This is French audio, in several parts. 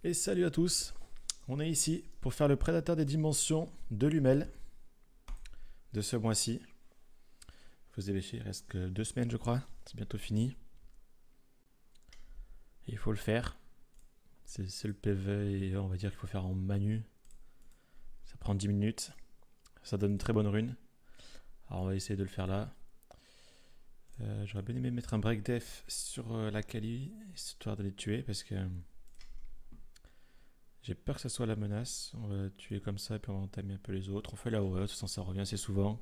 Et salut à tous, on est ici pour faire le prédateur des dimensions de l'UMEL de ce mois-ci. Faut se dépêcher, il reste que 2 semaines je crois, c'est bientôt fini. Et il faut le faire, c'est le PV et on va dire qu'il faut faire en manu. Ça prend 10 minutes, ça donne une très bonne rune. Alors on va essayer de le faire là. J'aurais bien aimé mettre un break def sur la Kali, histoire de les tuer parce que j'ai peur que ça soit la menace. On va tuer comme ça et puis on va entamer un peu les autres. On fait la OE, de toute façon ça revient assez souvent,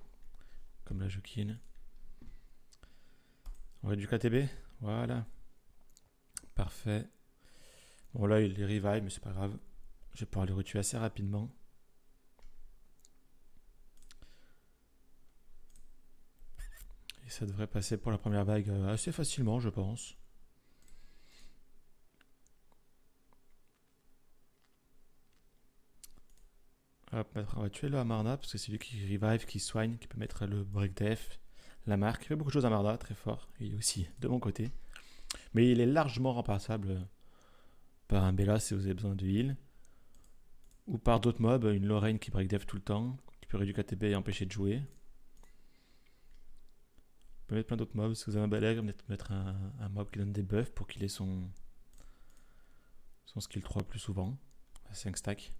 comme la Jokine. On va du KTB, voilà, parfait. Bon là il les revive mais c'est pas grave. Je vais pouvoir les retuer assez rapidement. Et ça devrait passer pour la première vague assez facilement je pense. Hop, on va tuer le Amarna parce que c'est lui qui revive, qui soigne, qui peut mettre le break def, la marque. Il fait beaucoup de choses à Marna, très fort. Il est aussi de mon côté. Mais il est largement remplaçable par un Bella si vous avez besoin de heal. Ou par d'autres mobs, une Lorraine qui break def tout le temps, qui peut réduire KTB et empêcher de jouer. On peut mettre plein d'autres mobs. Si vous avez un Balègue, mettre un mob qui donne des buffs pour qu'il ait son skill 3 plus souvent. 5 stacks.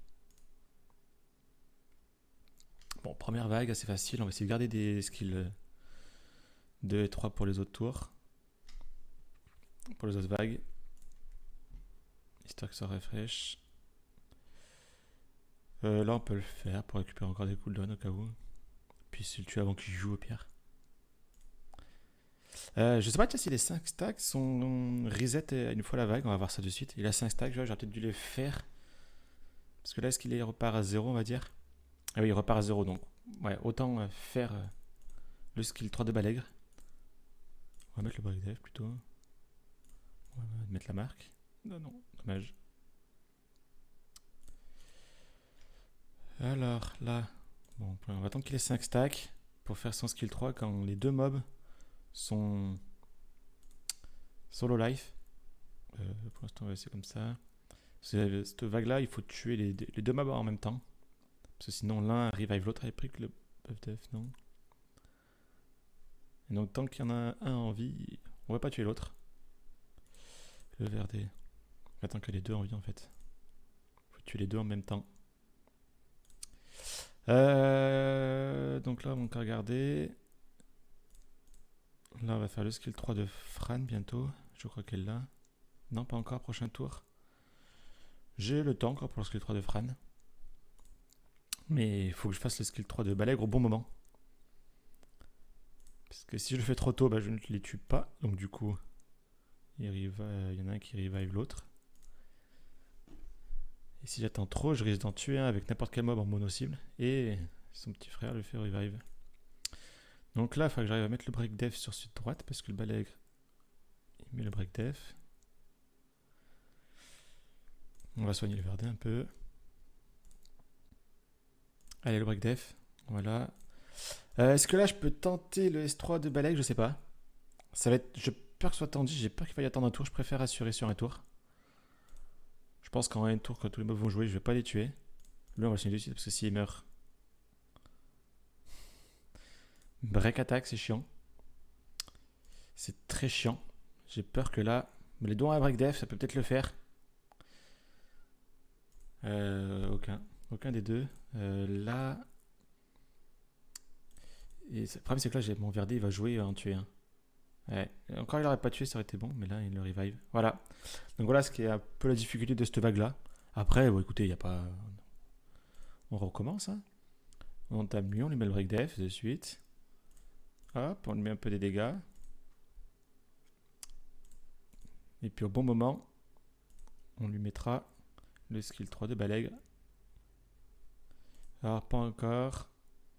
Bon, première vague, assez facile. On va essayer de garder des skills 2 et 3 pour les autres tours. Pour les autres vagues. Histoire que ça refresh. Là, on peut le faire pour récupérer encore des cooldowns au cas où. Puis si le tue avant qu'il joue au pire. Je sais pas si les 5 stacks sont reset une fois la vague. On va voir ça de suite. Il a 5 stacks, j'aurais peut-être dû les faire. Parce que là, est-ce qu'il repart à 0, on va dire? Ah oui, il repart à 0 donc. Ouais, autant faire le skill 3 de Balègre. On va mettre le break def plutôt. On va mettre la marque. Non, non, dommage. Alors là, bon, on va attendre qu'il ait 5 stacks pour faire son skill 3 quand les deux mobs sont solo life. Pour l'instant, on va essayer comme ça. Cette vague là, il faut tuer les deux mobs en même temps. Parce que sinon, l'un revive l'autre avec pris que le buff def, non. Et donc, tant qu'il y en a un en vie, on va pas tuer l'autre. Le VRD. Attends que les deux en vie en fait. Faut tuer les deux en même temps. Donc là, on va regarder. Là, on va faire le skill 3 de Fran bientôt. Je crois qu'elle l'a. Non, pas encore, prochain tour. J'ai le temps encore pour le skill 3 de Fran. Mais il faut que je fasse le skill 3 de Balègre au bon moment. Parce que si je le fais trop tôt, bah, je ne les tue pas. Donc du coup, il y en a un qui revive l'autre. Et si j'attends trop, je risque d'en tuer un avec n'importe quel mob en mono-cible. Et son petit frère le fait revive. Donc là, il faut que j'arrive à mettre le break def sur sud droite. Parce que le Balègre, il met le break def. On va soigner le verdé un peu. Allez, le break def. Voilà. Est-ce que là, je peux tenter le S3 de Balègre? Je sais pas. Ça va être... J'ai peur que ce soit tendu. J'ai peur qu'il faille attendre un tour. Je préfère assurer sur un tour. Je pense qu'en un tour, quand tous les mobs vont jouer, je vais pas les tuer. Lui, on va le soigner de suite parce que s'il meurt. Break attack, c'est chiant. C'est très chiant. J'ai peur que là. Mais les dons à break def, ça peut peut-être le faire. Aucun. Aucun des deux. Là. Et le problème, c'est que là, j'ai mon Verdé, il va jouer et en tuer un. Ouais. Encore, il aurait pas tué, ça aurait été bon, mais là, il le revive. Voilà. Donc voilà ce qui est un peu la difficulté de cette vague-là. Après, bon, écoutez, il n'y a pas. On recommence. Hein. On entame lui, on lui met le break def de suite. Hop, on lui met un peu des dégâts. Et puis au bon moment, on lui mettra le skill 3 de Balègre. Alors, pas encore.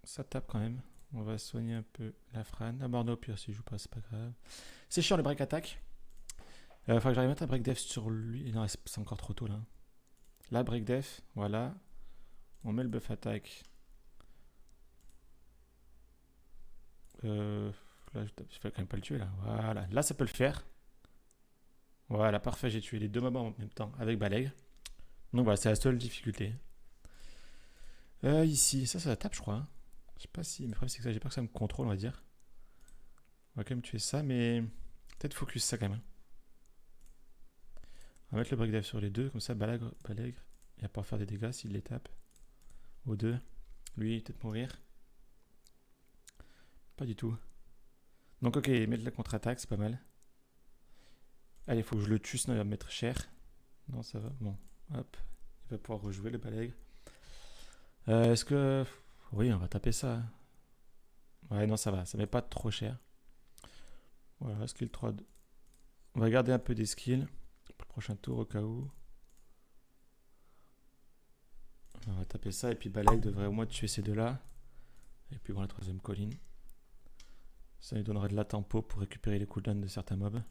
Ça tape quand même. On va soigner un peu la Fran. La Morno, pire s'il joue pas, c'est pas grave. C'est chiant le break attack. Il faudra que j'arrive à mettre un break def sur lui. Non, c'est encore trop tôt là. Là, break def, voilà. On met le buff attack. Là, je vais quand même pas le tuer là. Voilà, ça peut le faire. Voilà, parfait, j'ai tué les deux mobs en même temps avec Balègre. Donc voilà, c'est la seule difficulté. Ici, ça tape, je crois, hein. Je sais pas si. Mais le problème, c'est que ça, j'ai peur que ça me contrôle, on va dire. On va quand même tuer ça, mais. Peut-être focus ça quand même, hein. On va mettre le break dive sur les deux, comme ça, Balègre, il va pouvoir faire des dégâts s'il les tape. Aux deux. Lui, peut-être mourir. Pas du tout. Donc, ok, mettre la contre-attaque, c'est pas mal. Allez, il faut que je le tue, sinon il va me mettre cher. Non, ça va. Bon, hop. Il va pouvoir rejouer le Balègre. Est-ce que. Oui, on va taper ça. Ouais, non, ça va. Ça met pas trop cher. Voilà, skill 3. On va garder un peu des skills pour le prochain tour au cas où. On va taper ça. Et puis Balègre devrait au moins tuer ces deux-là. Et puis bon, la troisième colline. Ça lui donnera de la tempo pour récupérer les cooldowns de certains mobs.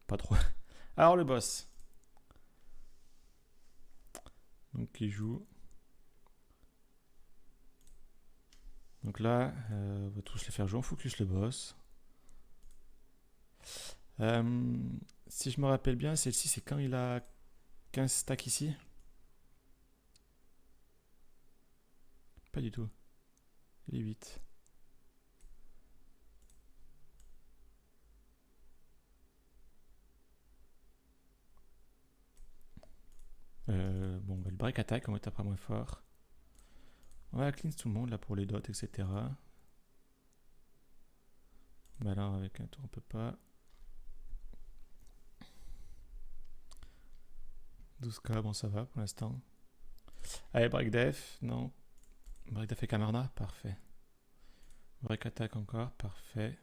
Pas trop. Alors le boss. Donc il joue. Donc là, on va tous les faire jouer. On focus le boss. Si je me rappelle bien, celle-ci c'est quand il a 15 stacks ici. Pas du tout. Il est 8. Bon, bah, le break attack, on va taper moins fort. On va cleanse tout le monde là pour les dots, etc. Bah là, avec un tour, on peut pas. 12k, bon, ça va pour l'instant. Allez, break def, non. Break def et Camarna, parfait. Break attack encore, parfait.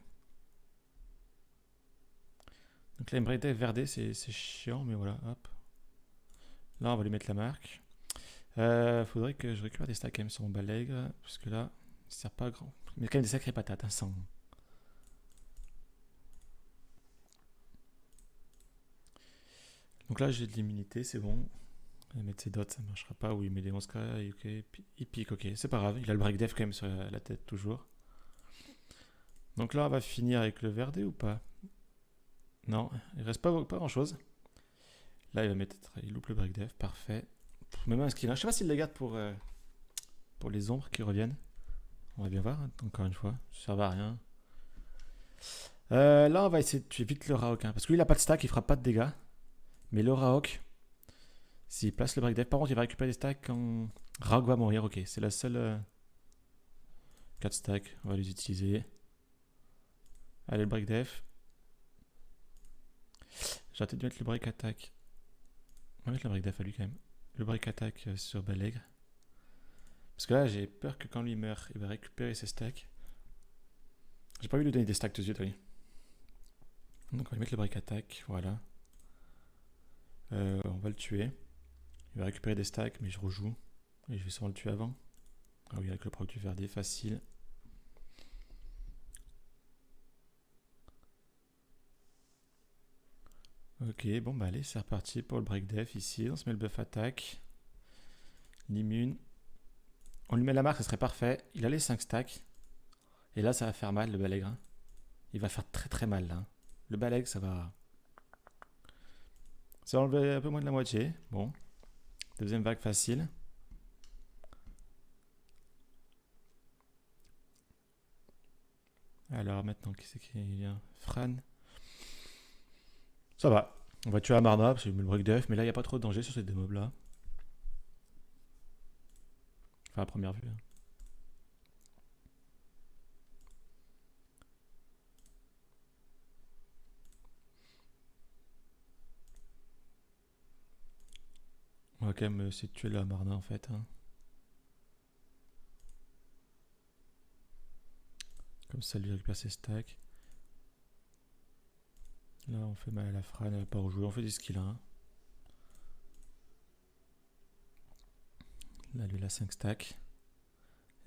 Donc là, break def verdé, c'est chiant, mais voilà, hop. Là, on va lui mettre la marque. Faudrait que je récupère des stacks quand même sur mon Balègre, parce que là, ça sert pas à grand. Mais quand même des sacrées patates, hein, sans. Donc là, j'ai de l'immunité, c'est bon. Il va mettre ses dots, ça marchera pas. Oui, il met des 11k, ok. Il pique, ok. C'est pas grave, il a le break def quand même sur la tête, toujours. Donc là, on va finir avec le verdé ou pas? Non, il reste pas grand chose. Là, il va mettre. Il loupe le break def, parfait. Même un skill. Je sais pas s'il le garde pour les ombres qui reviennent. On va bien voir, hein, encore une fois. Ça sert à rien. Là, on va essayer de tuer vite le Raok, hein, parce que lui, il a pas de stack, il fera pas de dégâts. Mais le Raok, s'il place le break def, par contre, il va récupérer des stacks quand Raok va mourir. Ok, c'est la seule. 4 stacks, on va les utiliser. Allez, le break def. J'aurais peut-être dû mettre le break attack. On va mettre le break def à lui quand même. Le break attack sur Balègre. Parce que là, j'ai peur que quand lui meurt, il va récupérer ses stacks. J'ai pas envie de lui donner des stacks tout de suite, oui. Donc on va lui mettre le break attack, voilà. On va le tuer. Il va récupérer des stacks, mais je rejoue. Et je vais sûrement le tuer avant. Ah oui, avec le proc du verdé, facile. Ok, bon bah allez, c'est reparti pour le break def ici. On se met le buff attack. L'immune. On lui met la marque, ça serait parfait. Il a les 5 stacks. Et là, ça va faire mal, le Balègre, hein. Il va faire très très mal là, hein. Le Balègre, ça va. Ça va enlever un peu moins de la moitié. Bon. Deuxième vague facile. Alors maintenant, qui c'est qui vient? Fran. Ça va. On va tuer Amarna parce que je mets le break def, mais là, il n'y a pas trop de danger sur ces deux mobs là. Enfin, à première vue, hein. On va quand même essayer de tuer le Amarna en fait, hein. Comme ça, lui récupère ses stacks. Là, on fait mal à la Fran, elle va pas rejouer. On fait des skills, hein. Là, lui, il a 5 stacks.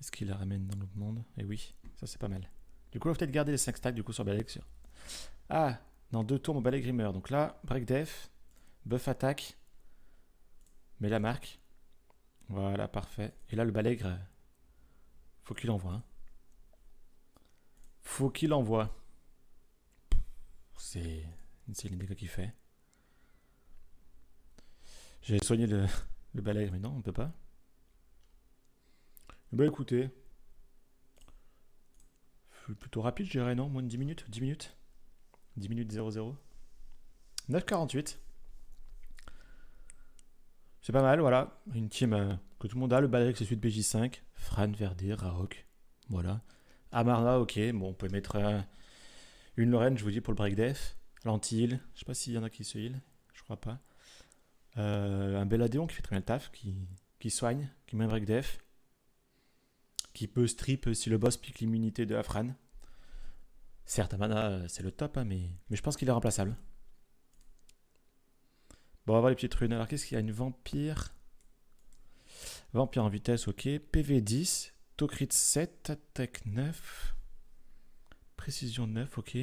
Est-ce qu'il la ramène dans l'autre monde? Eh oui, ça c'est pas mal. Du coup, on va peut-être garder les 5 stacks du coup sur Balègre. Ah, dans 2 tours, mon Balègre meurt. Donc là, break def, buff attack, mais la marque. Voilà, parfait. Et là, le Balègre, faut qu'il envoie, hein. Faut qu'il envoie. C'est les dégâts qu'il fait. J'ai soigné le balai, mais non, on peut pas. Bah écoutez, plutôt rapide, je dirais, non? Moins de 10 minutes? 10 minutes? 10 minutes 00. 9,48. C'est pas mal, voilà. Une team que tout le monde a. Le balai avec ses suites BJ5. Fran, Verdir, Raok. Voilà. Amarna, ok. Bon, on peut mettre une Lorraine, je vous dis, pour le break def. L'anti-heal. Je sais pas s'il y en a qui se heal. Je crois pas. Un Belladeon qui fait très bien le taf. Qui soigne. Qui met un break def. Qui peut strip si le boss pique l'immunité de Afran. Certes, Amana, c'est le top, hein, mais je pense qu'il est remplaçable. Bon, on va voir les petites runes. Alors, qu'est-ce qu'il y a? Une vampire. Vampire en vitesse, ok. PV 10. Tocrit 7. Attaque 9. Précision 9, ok.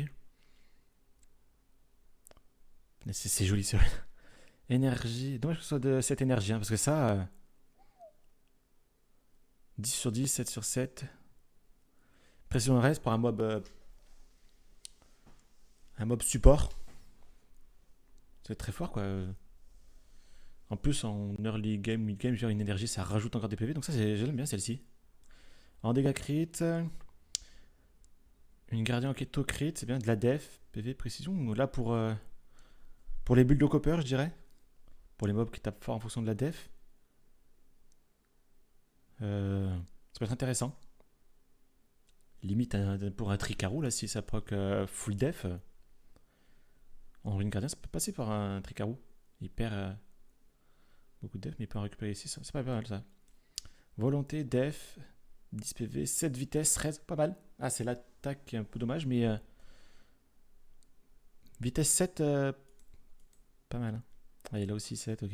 C'est joli, c'est vrai. Énergie. Dommage que ce soit de cette énergie, hein, parce que ça. 10 sur 10, 7 sur 7. Précision reste pour un mob support. C'est très fort, quoi. En plus, en early game, mid game, une énergie, ça rajoute encore des PV. Donc ça, j'aime bien celle-ci. En dégâts crit. Une gardien en keto crit, c'est bien. De la def, PV, précision. Là, pour les builds de copper, je dirais. Pour les mobs qui tapent fort en fonction de la def. Ça peut être intéressant. Limite pour un Tricarou, là, si ça proc full def. En rune gardien, ça peut passer par un Tricarou. Il perd beaucoup de def, mais il peut en récupérer ici. C'est pas mal, ça. Volonté, def, 10 PV, 7 vitesse, 13, pas mal. Ah, c'est l'attaque qui est un peu dommage, mais vitesse 7, pas mal. Ah, il a aussi 7, ok.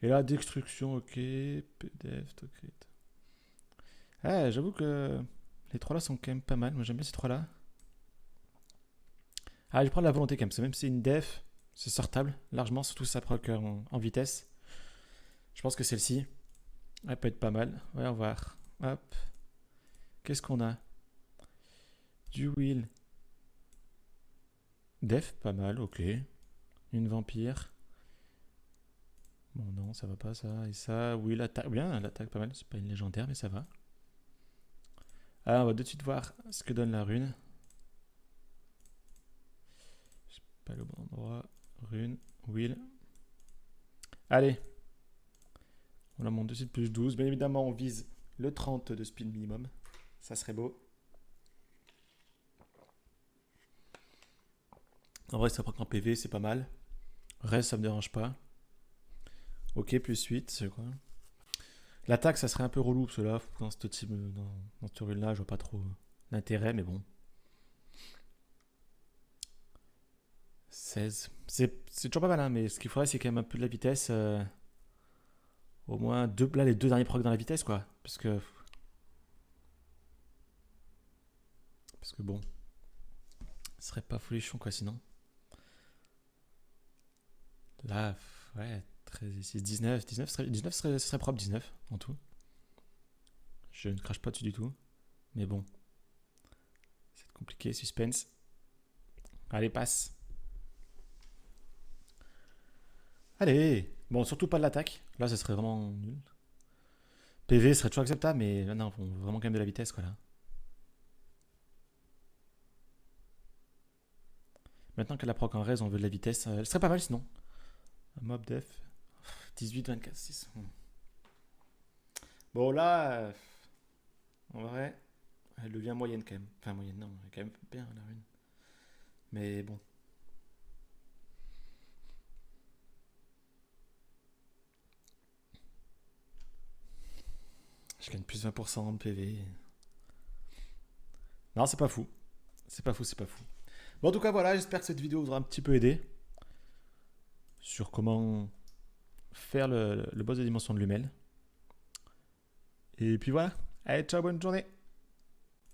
Et là, destruction, ok. PDF, tocrit. Ah, j'avoue que les 3 là sont quand même pas mal. Moi, j'aime bien ces 3 là. Ah, je vais prendre la volonté quand même. Même si c'est une def, c'est sortable largement, surtout ça proc en vitesse. Je pense que celle-ci, elle peut être pas mal. Ouais, on va voir. Hop. Qu'est-ce qu'on a? Du wheel. Def, pas mal, ok. Une vampire. Bon, non, ça va pas ça. Et ça, oui, l'attaque. Bien, l'attaque, pas mal. C'est pas une légendaire, mais ça va. Alors, on va tout de suite voir ce que donne la rune. C'est pas le bon endroit. Rune, wheel. Allez. On la monte de suite plus 12. Bien évidemment, on vise le 30 de speed minimum. Ça serait beau. En vrai, ça prend qu'en PV, c'est pas mal. Reste, ça me dérange pas. Ok, plus 8, c'est quoi? L'attaque, ça serait un peu relou, parce que là, dans ce type, dans ce rune-là, je vois pas trop l'intérêt, mais bon. 16. C'est toujours pas mal, hein, mais ce qu'il faudrait, c'est quand même un peu de la vitesse. Au moins, là, les 2 derniers procs dans la vitesse, quoi. Parce que bon, ce serait pas folichon, quoi, sinon. Là, ouais, 13, 6, 19. 19 serait propre, 19 en tout. Je ne crache pas dessus du tout. Mais bon, c'est compliqué, suspense. Allez, passe. Allez. Bon, surtout pas de l'attaque. Là, ça serait vraiment nul. PV serait toujours acceptable, mais là, non, on veut vraiment quand même de la vitesse, quoi, là. Maintenant qu'elle a proc en raise, on veut de la vitesse. Elle serait pas mal, sinon. Un mob def. 18, 24, 6. Bon, là, en vrai, elle devient moyenne, quand même. Enfin, moyenne, non, elle est quand même bien, la rune. Mais bon. Je gagne plus 20% de PV. Non, c'est pas fou. C'est pas fou, c'est pas fou. Bon, en tout cas, voilà, j'espère que cette vidéo vous aura un petit peu aidé sur comment faire le boss de dimension de Lumel. Et puis voilà. Allez, ciao, bonne journée.